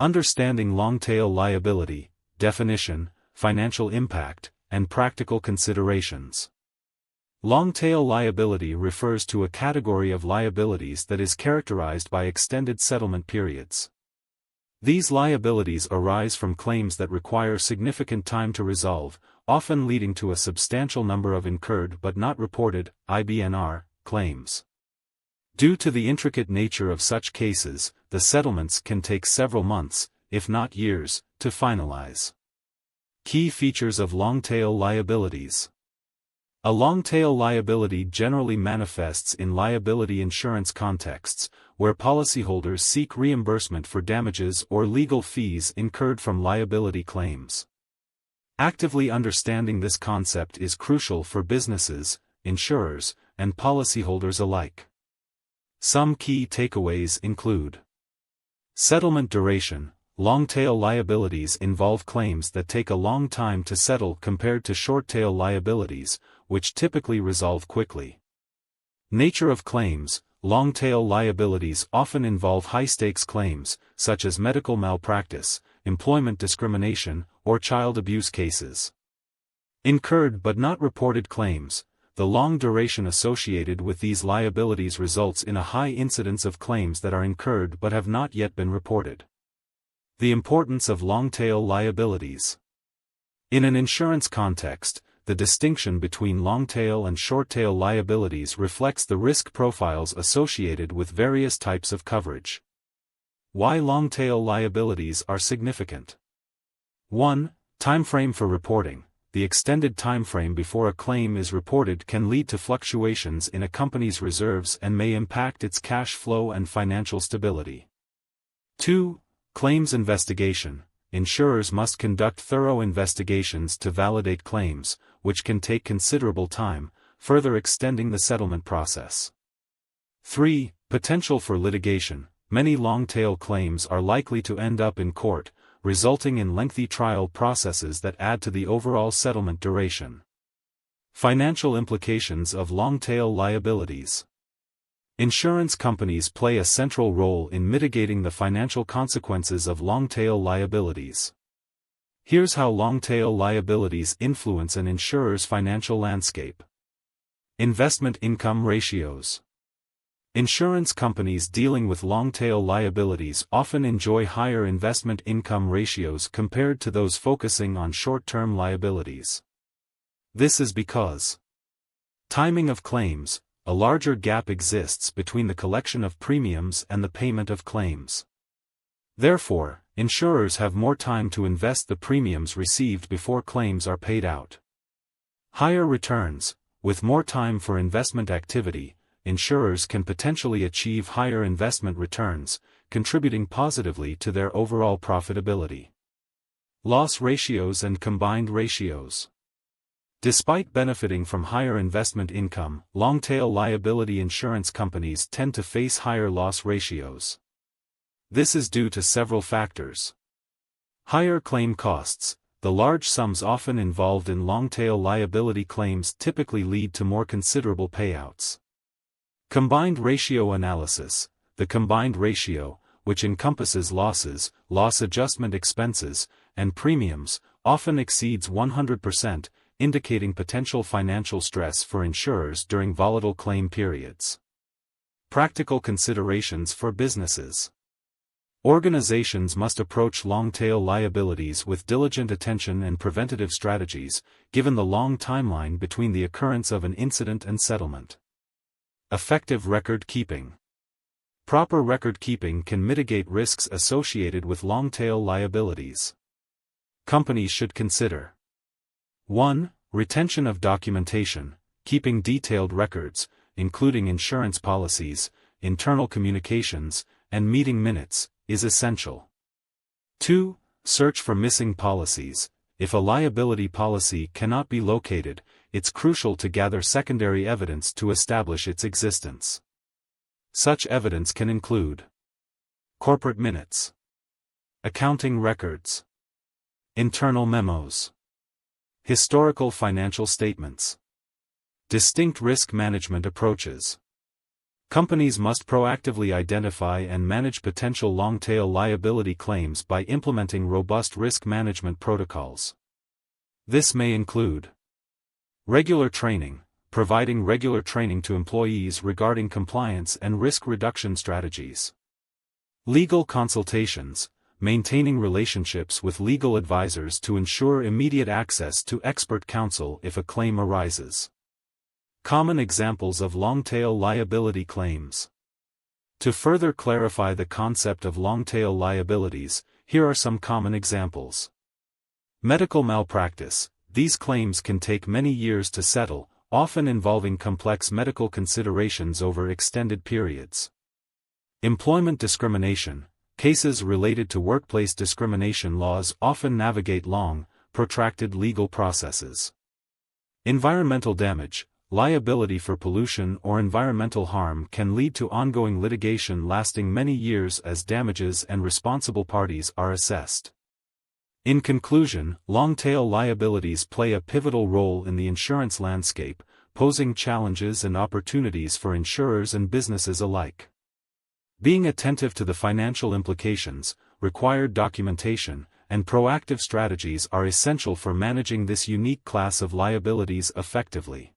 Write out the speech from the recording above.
Understanding long-tail liability, definition, financial impact, and practical considerations. Long-tail liability refers to a category of liabilities that is characterized by extended settlement periods. These liabilities arise from claims that require significant time to resolve, often leading to a substantial number of incurred but not reported (IBNR) claims. Due to the intricate nature of such cases, the settlements can take several months, if not years, to finalize. Key features of long-tail liabilities. A long-tail liability generally manifests in liability insurance contexts, where policyholders seek reimbursement for damages or legal fees incurred from liability claims. Actively understanding this concept is crucial for businesses, insurers, and policyholders alike. Some key takeaways include: settlement duration. Long-tail liabilities involve claims that take a long time to settle compared to short-tail liabilities, which typically resolve quickly. Nature of claims. Long-tail liabilities often involve high-stakes claims, such as medical malpractice, employment discrimination, or child abuse cases. Incurred but not reported claims. The long duration associated with these liabilities results in a high incidence of claims that are incurred but have not yet been reported. The importance of long-tail liabilities. In an insurance context, the distinction between long-tail and short-tail liabilities reflects the risk profiles associated with various types of coverage. Why long-tail liabilities are significant. 1. Timeframe for reporting. The extended timeframe before a claim is reported can lead to fluctuations in a company's reserves and may impact its cash flow and financial stability. 2. Claims investigation. Insurers must conduct thorough investigations to validate claims, which can take considerable time, further extending the settlement process. 3. Potential for litigation. Many long-tail claims are likely to end up in court, resulting in lengthy trial processes that add to the overall settlement duration. Financial implications of long-tail liabilities. Insurance companies play a central role in mitigating the financial consequences of long-tail liabilities. Here's how long-tail liabilities influence an insurer's financial landscape. Investment income ratios. Insurance companies dealing with long-tail liabilities often enjoy higher investment income ratios compared to those focusing on short-term liabilities. This is because timing of claims. A larger gap exists between the collection of premiums and the payment of claims. Therefore, insurers have more time to invest the premiums received before claims are paid out. Higher returns. With more time for investment activity, insurers can potentially achieve higher investment returns, contributing positively to their overall profitability. Loss ratios and combined ratios. Despite benefiting from higher investment income, long-tail liability insurance companies tend to face higher loss ratios. This is due to several factors. Higher claim costs. The large sums often involved in long-tail liability claims typically lead to more considerable payouts. Combined ratio analysis. The combined ratio, which encompasses losses, loss adjustment expenses, and premiums, often exceeds 100%, indicating potential financial stress for insurers during volatile claim periods. Practical considerations for businesses. Organizations must approach long-tail liabilities with diligent attention and preventative strategies, given the long timeline between the occurrence of an incident and settlement. Effective record keeping. Proper record keeping can mitigate risks associated with long-tail liabilities. Companies should consider: 1. Retention of documentation. Keeping detailed records, including insurance policies, internal communications, and meeting minutes, is essential. 2. Search for missing policies. If a liability policy cannot be located, it's crucial to gather secondary evidence to establish its existence. Such evidence can include corporate minutes, accounting records, internal memos, historical financial statements. Distinct risk management approaches. Companies must proactively identify and manage potential long-tail liability claims by implementing robust risk management protocols. This may include regular training, providing regular training to employees regarding compliance and risk reduction strategies. Legal consultations, maintaining relationships with legal advisors to ensure immediate access to expert counsel if a claim arises. Common examples of long-tail liability claims. To further clarify the concept of long-tail liabilities, here are some common examples. Medical malpractice. These claims can take many years to settle, often involving complex medical considerations over extended periods. Employment discrimination. Cases related to workplace discrimination laws often navigate long, protracted legal processes. Environmental damage. Liability for pollution or environmental harm can lead to ongoing litigation lasting many years as damages and responsible parties are assessed. In conclusion, long-tail liabilities play a pivotal role in the insurance landscape, posing challenges and opportunities for insurers and businesses alike. Being attentive to the financial implications, required documentation, and proactive strategies are essential for managing this unique class of liabilities effectively.